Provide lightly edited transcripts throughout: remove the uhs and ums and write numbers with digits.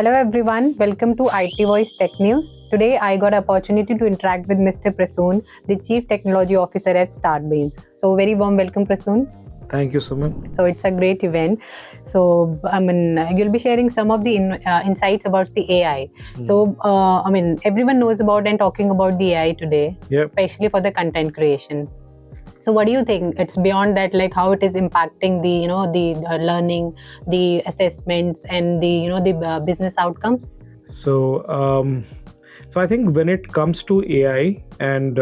Hello everyone, welcome to IT Voice Tech News. Today I got an opportunity to interact with Mr. Prasoon, the Chief Technology Officer at Stratbeans. So very warm welcome Prasoon. Thank you so much. So it's a great event. So you'll be sharing some of the insights about the AI. So everyone knows about and talking about the AI today, especially for the content creation. So what do you think? It's beyond that, like how it is impacting the learning, the assessments, and the business outcomes. So I think when it comes to AI and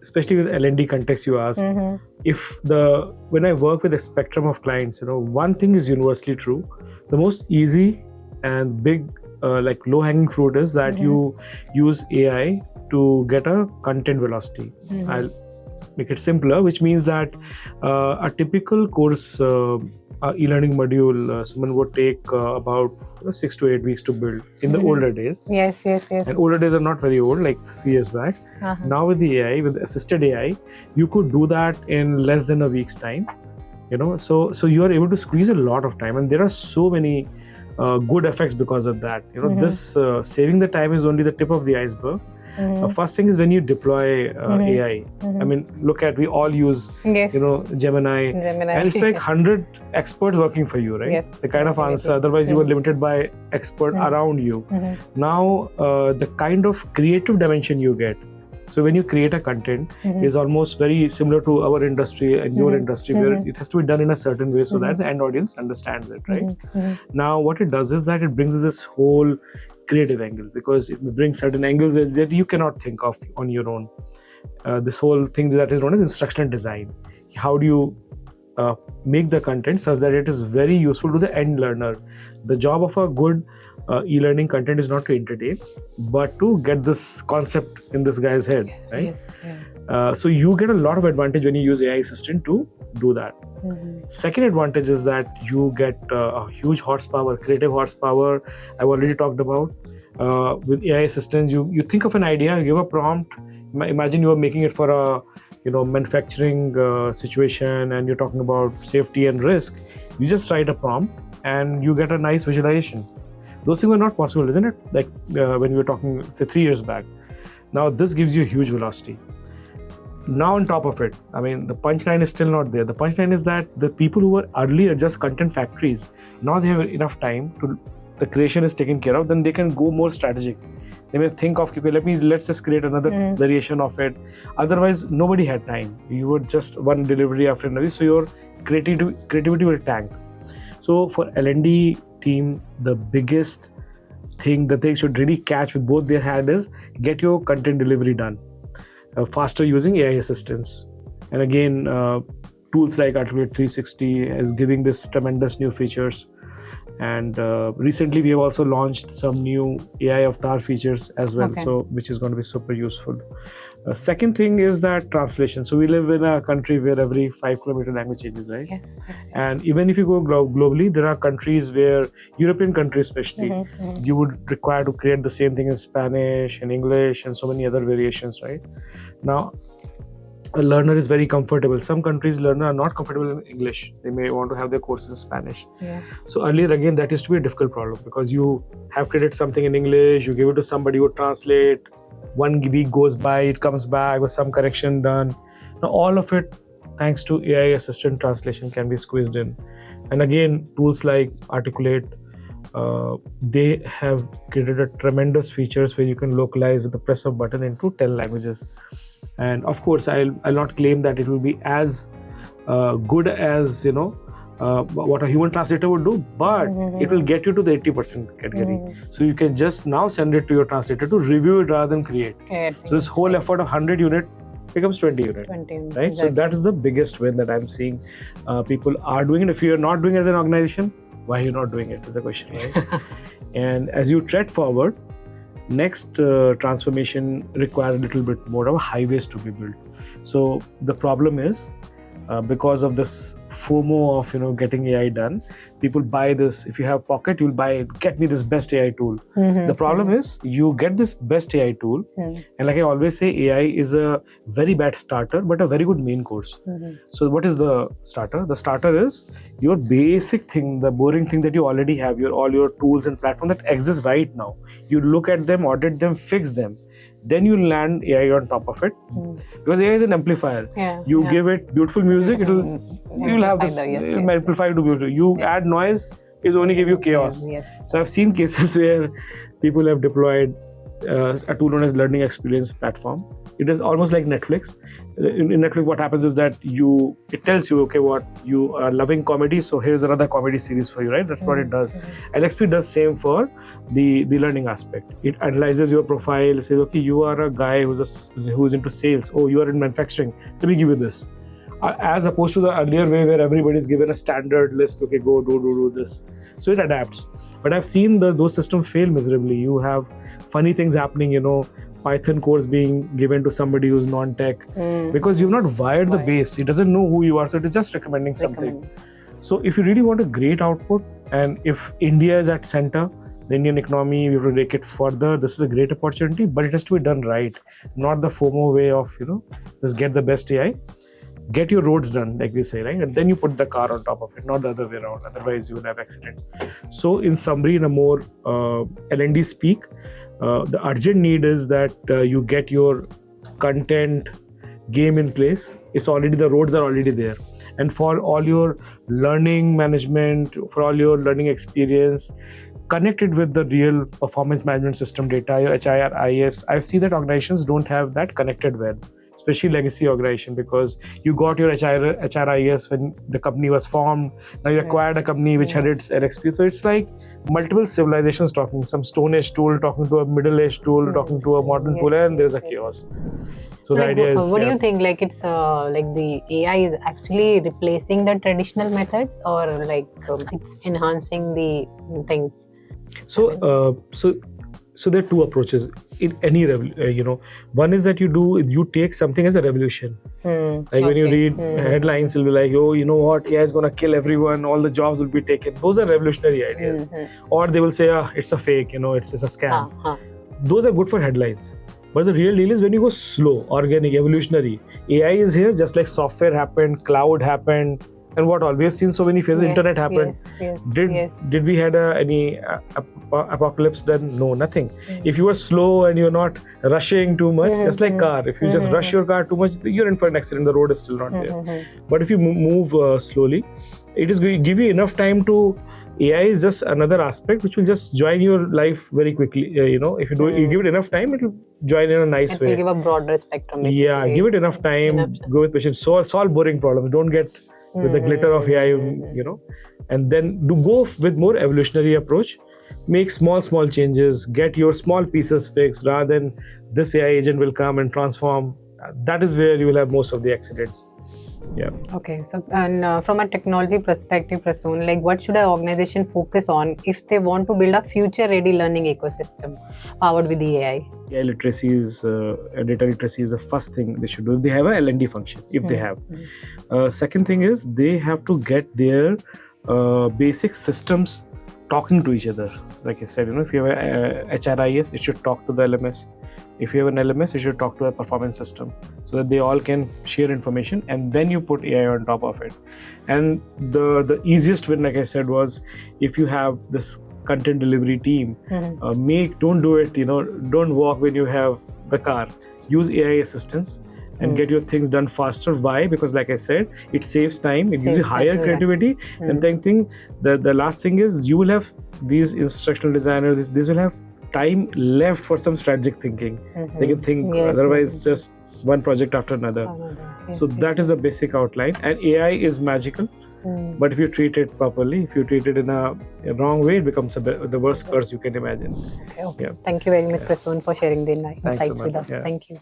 especially with L&D context, you asked, when I work with a spectrum of clients, one thing is universally true. The most easy and big low-hanging fruit is that you use AI to get a content velocity. I'll make it simpler, which means that a typical course e-learning module someone would take about 6 to 8 weeks to build in the older days. Yes. And older days are not very old, like 3 years back. Now with the AI, with assisted AI, you could do that in less than a week's time. So you are able to squeeze a lot of time, and there are so many good effects because of that. This saving the time is only the tip of the iceberg. First thing is when you deploy AI. I mean, we all use Gemini, and it's like 100 experts working for you, right? Yes, the kind of answer. Otherwise, you were limited by expert around you. Now, the kind of creative dimension you get. So when you create a content, is almost very similar to our industry and your industry, where it has to be done in a certain way so that the end audience understands it, right? Now, what it does is that it brings this whole creative angle, because it brings certain angles that you cannot think of on your own. This whole thing that is known as instructional design. How do you make the content such that it is very useful to the end learner? The job of a good e-learning content is not to entertain, but to get this concept in this guy's head, right? Yes. So you get a lot of advantage when you use AI assistant to do that. Second advantage is that you get a huge horsepower, creative horsepower. I've already talked about. With AI assistants, you think of an idea, you give a prompt. Imagine you are making it for a manufacturing situation, and you're talking about safety and risk. You just write a prompt and you get a nice visualization. Those things were not possible, isn't it? Like when we were talking, say, 3 years back. Now this gives you a huge velocity. Now on top of it, I mean, the punchline is still not there. The punchline is that the people who were earlier just content factories, now they have enough time to, the creation is taken care of, then they can go more strategic. They may think of, okay, let's just create another variation of it. Otherwise, nobody had time. You would just one delivery after another, so your creativity will tank. So for L&D team, the biggest thing that they should really catch with both their hand is get your content delivery done faster using AI assistants. And again, tools like Articulate 360 is giving this tremendous new features. And recently we have also launched some new AI avatar features as well, so which is going to be super useful. Second thing is that translation. So we live in a country where every 5 kilometer language changes, right? Yes. And even if you go globally, there are countries where, European countries especially, you would require to create the same thing in Spanish and English and so many other variations, right? Now, a learner is very comfortable. Some countries learners are not comfortable in English. They may want to have their courses in Spanish. So earlier, again, that used to be a difficult problem, because you have created something in English, you give it to somebody who translate. 1 week goes by, it comes back with some correction done. Now all of it, thanks to AI assistant translation, can be squeezed in. And again, tools like Articulate, they have created a tremendous features where you can localize with the press of button into 10 languages. And of course, I'll not claim that it will be as good as what a human translator would do, but it will get you to the 80% category. So you can just now send it to your translator to review it rather than create. So this whole effort of 100 unit becomes 20 unit, right? Exactly. So that is the biggest win that I'm seeing people are doing it. If you're not doing it as an organization, why are you not doing it is a question, right? And as you tread forward, next transformation requires a little bit more of highways to be built. So the problem is, because of this FOMO of getting AI done. People buy this. If you have Pocket, you'll buy it. Get me this best AI tool. The problem is you get this best AI tool, and like I always say, AI is a very bad starter, but a very good main course. So what is the starter? The starter is your basic thing, the boring thing that you already have, all your tools and platform that exist right now. You look at them, audit them, fix them. Then you land AI on top of it, because AI is an amplifier. You give it beautiful music, you'll have this amplifier to beautiful. You add noise, it's only give you chaos. So I've seen cases where people have deployed a tool known as learning experience platform. It is almost like Netflix. In Netflix, what happens is that it tells you, okay, what you are loving comedy, so here's another comedy series for you, right? That's what it does. LXP does same for the learning aspect. It analyzes your profile, says, okay, you are a guy who's into sales. Oh, you are in manufacturing. Let me give you this. As opposed to the earlier way where everybody is given a standard list. Okay, go do this. So it adapts. But I've seen those systems fail miserably. You have funny things happening, Python course being given to somebody who's non-tech, because you've not wired the base. He doesn't know who you are, so it is just recommending something. So if you really want a great output, and if India is at center, the Indian economy, we have to take it further. This is a great opportunity, but it has to be done right, not the FOMO way of just get the best AI. Get your roads done, like we say, right? And then you put the car on top of it, not the other way around. Otherwise, you will have accidents. So, in summary, in a more L&D speak, the urgent need is that you get your content game in place. The roads are already there. And for all your learning management, for all your learning experience, connected with the real performance management system data, your HRIS. I've seen that organizations don't have that connected well, especially legacy organization, because you got your HRIS when the company was formed. Now you acquired a company which had its LXP. So it's like multiple civilizations talking, some Stone Age tool talking to a Middle Age tool, talking to a modern tool, and there's a chaos. So the idea is... What do you think? Like it's like the AI is actually replacing the traditional methods, or like it's enhancing the things? So there are two approaches in any one is that you take something as a revolution. When you read headlines, it'll be like, oh, you know what, AI is going to kill everyone, all the jobs will be taken. Those are revolutionary ideas. Or they will say, it's a fake, it's a scam. Those are good for headlines. But the real deal is when you go slow, organic, evolutionary. AI is here, just like software happened, cloud happened, and what all. We have seen so many phases. Internet happened. Did we had any apocalypse then? No, nothing. If you are slow and you're not rushing too much, just like car. If you just rush your car too much, you're in for an accident. The road is still not there. But if you move slowly, it is going to give you enough time to... AI is just another aspect which will just join your life very quickly. If you give it enough time, it will join in a nice way. It will give a broader spectrum. Basically. Yeah, give it enough time. Go with patience. Solve boring problems. Don't get with the glitter of AI. And then go with more evolutionary approach. Make small changes. Get your small pieces fixed rather than this AI agent will come and transform. That is where you will have most of the accidents. Yeah. Okay. So, and from a technology perspective, Prasoon, like what should an organization focus on if they want to build a future-ready learning ecosystem powered with the AI? AI literacy is, data literacy is the first thing they should do if they have a L&D function, if they have. Second thing is they have to get their basic systems talking to each other. Like I said, if you have a HRIS, it should talk to the LMS. If you have an LMS, you should talk to a performance system so that they all can share information, and then you put AI on top of it. And the easiest win, like I said, was if you have this content delivery team, don't do it, don't walk when you have the car. Use AI assistance and get your things done faster. Why? Because like I said, it saves time, it gives you higher creativity. And the last thing is you will have these instructional designers, these will have time left for some strategic thinking. They can think, otherwise just one project after another. So that is a basic outline. And AI is magical, but if you treat it properly, if you treat it in a wrong way, it becomes the worst curse you can imagine. Okay. Thank you very much, Prasoon, for sharing the insights with us. Thank you.